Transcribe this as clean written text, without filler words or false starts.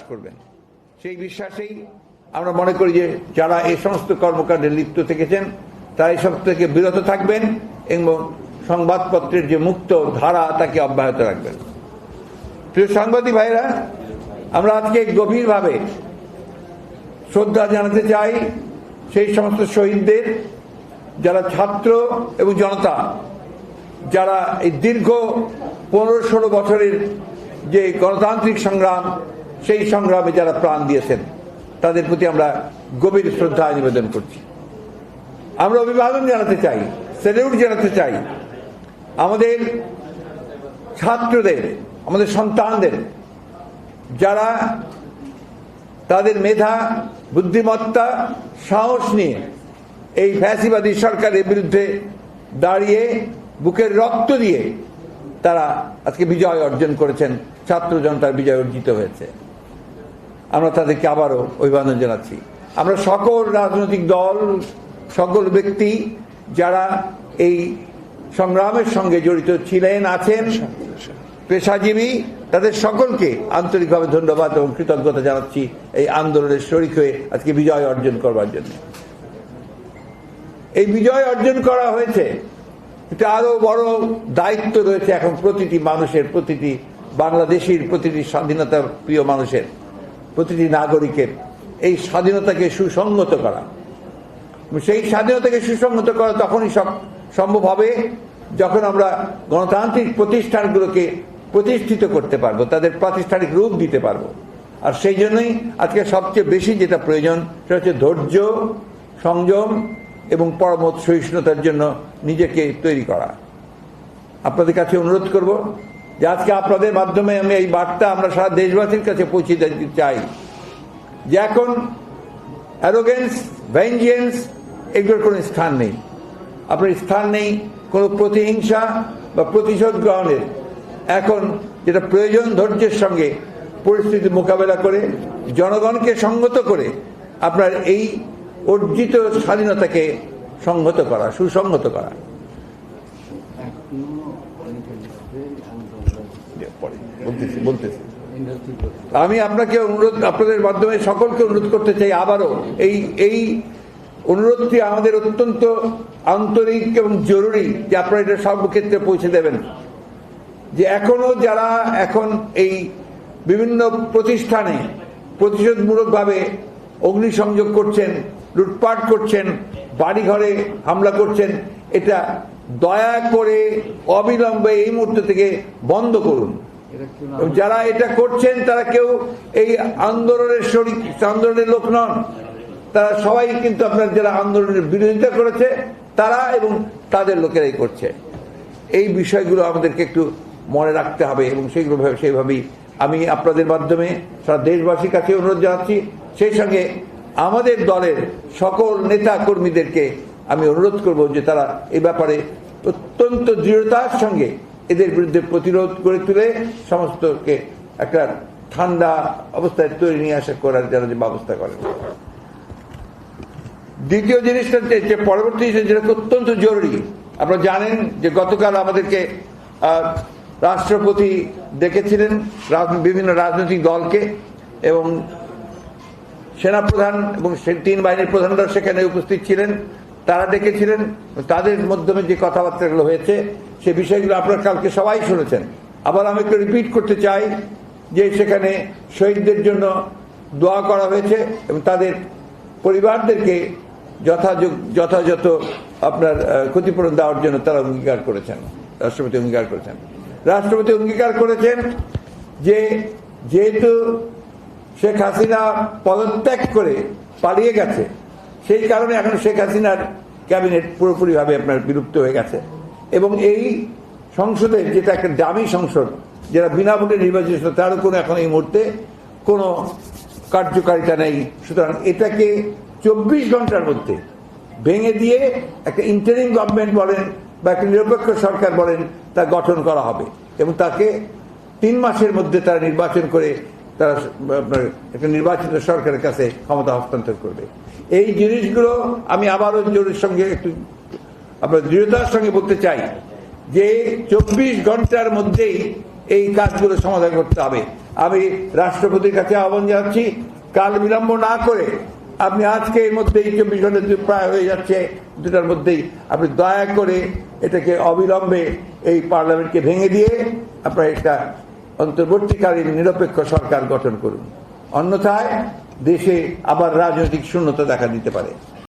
করবেন সেই বিশ্বাসেই আমরা মনে করি যে যারা এই সমস্ত কর্মকাণ্ডে লিপ্ত থেকেছেন তারা এইসব থেকে বিরত থাকবেন এবং সংবাদপত্রের যে মুক্ত ধারা তাকে অব্যাহত রাখবেন। প্রিয় সাংবাদিক ভাইরা, আমরা আজকে গভীরভাবে শ্রদ্ধা জানাতে চাই সেই সমস্ত শহীদদের, যারা ছাত্র এবং জনতা, যারা এই দীর্ঘ 15-16 বছরের যে গণতান্ত্রিক সংগ্রাম, সেই সংগ্রামে যারা প্রাণ দিয়েছেন, তাদের প্রতি আমরা গভীর শ্রদ্ধা নিবেদন করছি। আমরা অভিবাদন জানাতে চাই, স্যালুট জানাতে চাই আমাদের ছাত্রদের, আমাদের সন্তানদের, যারা তাদের মেধা, বুদ্ধিমত্তা, সাহস নিয়ে এই ফ্যাসিবাদী সরকারের বিরুদ্ধে দাঁড়িয়ে বুকের রক্ত দিয়ে তারা আজকে বিজয় অর্জন করেছেন, ছাত্র জনতার বিজয় অর্জিত হয়েছে। আমরা তাদেরকে আবারও অভিবাদন জানাচ্ছি। আমরা সকল রাজনৈতিক দল, সকল ব্যক্তি যারা এই সংগ্রামের সঙ্গে জড়িত ছিলেন, আছেন, পেশাজীবী, তাদের সকলকে আন্তরিকভাবে ধন্যবাদ এবং কৃতজ্ঞতা জানাচ্ছি এই আন্দোলনের শরিক হয়ে আজকে বিজয় অর্জন করবার জন্য। এই বিজয় অর্জন করা হয়েছে, এটা আরো বড় দায়িত্ব রয়েছে এখন প্রতিটি মানুষের, প্রতিটি বাংলাদেশির, প্রতিটি স্বাধীনতা প্রিয় মানুষের, প্রতিটি নাগরিকের এই স্বাধীনতাকে সুসংহত করা। সেই স্বাধীনতাকে সুসংহত করা তখনই সম্ভব হবে যখন আমরা গণতান্ত্রিক প্রতিষ্ঠানগুলোকে প্রতিষ্ঠিত করতে পারবো, তাদের প্রাতিষ্ঠানিক রূপ দিতে পারবো। আর সেই জন্যই আজকে সবচেয়ে বেশি যেটা প্রয়োজন সেটা হচ্ছে ধৈর্য, সংযম এবং পরমত সহিষ্ণুতার জন্য নিজেকে তৈরি করা। আপনাদের কাছে অনুরোধ করব যে আজকে আপনাদের মাধ্যমে আমি এই বার্তা আমরা সারা দেশবাসীর কাছে পৌঁছে দিতে চাই যে এখন অ্যারোগেন্স, ভেঞ্জেন্স এগুলোর কোনো স্থান নেই। আপনার স্থান নেই কোনো প্রতিহিংসা বা প্রতিশোধ গ্রহণের। এখন যেটা প্রয়োজন, ধৈর্যের সঙ্গে পরিস্থিতি মোকাবেলা করে জনগণকে সংহত করে আপনার এই অর্জিত স্বাধীনতাকে সংহত করা, সুসংহত করা। বলতেছি আমি আপনাকে অনুরোধ, আপনাদের মাধ্যমে সকলকে অনুরোধ করতে চাই আবারও এই অনুরোধটি আমাদের অত্যন্ত আন্তরিক এবং জরুরি যে আপনারা এটা সর্বক্ষেত্রে পৌঁছে দেবেন যে এখনো যারা এখন এই বিভিন্ন প্রতিষ্ঠানে প্রতিশোধমূলকভাবে অগ্নিসংযোগ করছেন, লুটপাট করছেন, বাড়িঘরে হামলা করছেন, এটা দয়া করে অবিলম্বে এই মুহূর্ত থেকে বন্ধ করুন। যারা এটা করছেন তারা কেউ এই আন্দোলনের লোক নন, তারা সবাই কিন্তু আপনার যারা আন্দোলনের বিরোধিতা করেছে তারা এবং তাদের লোকেরাই করছে। এই বিষয়গুলো আমাদেরকে একটু মনে রাখতে হবে এবং সেইভাবেই আমি আপনাদের মাধ্যমে সারা দেশবাসীর কাছে অনুরোধ জানাচ্ছি। সেই সঙ্গে আমাদের দলের সকল নেতা কর্মীদেরকে আমি অনুরোধ করব যে তারা এই ব্যাপারে অত্যন্ত দৃঢ়তার সঙ্গে এদের বিরুদ্ধে প্রতিরোধ গড়ে তুলে সমস্তকে একটা ঠান্ডা অবস্থায় তৈরি নিয়ে আসা করার যারা যে ব্যবস্থা করেন। দ্বিতীয় জিনিসটা যে পরবর্তী যেটা অত্যন্ত জরুরি, আপনারা জানেন যে গতকাল আমাদেরকে রাষ্ট্রপতি ডেকেছিলেন বিভিন্ন রাজনৈতিক দলকে এবং সেনাপ্রধান এবং 3 বাহিনীর প্রধানরা সেখানে উপস্থিত ছিলেন। তারা ডেকেছিলেন, তাদের মাধ্যমে যে কথাবার্তাগুলো হয়েছে সে বিষয়গুলো আপনারা কালকে সবাই শুনেছেন। আবার আমি একটু রিপিট করতে চাই যে সেখানে শহীদদের জন্য দোয়া করা হয়েছে এবং তাদের পরিবারদেরকে যথাযথ আপনার ক্ষতিপূরণ দেওয়ার জন্য তারা অঙ্গীকার করেছেন, রাষ্ট্রপতি অঙ্গীকার করেছেন। রাষ্ট্রপতি অঙ্গীকার করেছেন যে যেহেতু শেখ হাসিনা পদত্যাগ করে পালিয়ে গেছে, সেই কারণে এখন শেখ হাসিনার ক্যাবিনেট পুরোপুরিভাবে আপনার বিলুপ্ত হয়ে গেছে এবং এই সংসদের যেটা একটা দামি সংসদ, যারা বিনা ভোটে নির্বাচিত, তারও কোনো এখন এই মুহূর্তে কোনো কার্যকারিতা নেই। সুতরাং এটাকে 24 ঘন্টার মধ্যে ভেঙে দিয়ে একটা ইন্টারিম গভর্নমেন্ট বলেন বা একটা নিরপেক্ষ সরকার বলেন তা গঠন করা হবে এবং তাকে 3 মাসের মধ্যে তারা নির্বাচন করে তারা আপনার একটা নির্বাচিত সরকারের কাছে ক্ষমতা হস্তান্তর করবে। এই জিনিসগুলো আমি আবারও জোরের সঙ্গে একটু আপনার দৃঢ়তার সঙ্গে বলতে চাই যে 24 ঘন্টার মধ্যেই এই কাজগুলো সমাধান করতে হবে। আমি রাষ্ট্রপতির কাছে আহ্বান জানাচ্ছি, কাল বিলম্ব না করে আপনি আজকে এর মধ্যেই 24 ঘন্টা প্রায় হয়ে যাচ্ছে, দুটার মধ্যেই আপনি দয়া করে এটাকে অবিলম্বে এই পার্লামেন্টকে ভেঙে দিয়ে আপনারা একটা অন্তর্বর্তীকালীন নিরপেক্ষ সরকার গঠন করুন। অন্যথায় দেশে আবার রাজনৈতিক শূন্যতা দেখা দিতে পারে।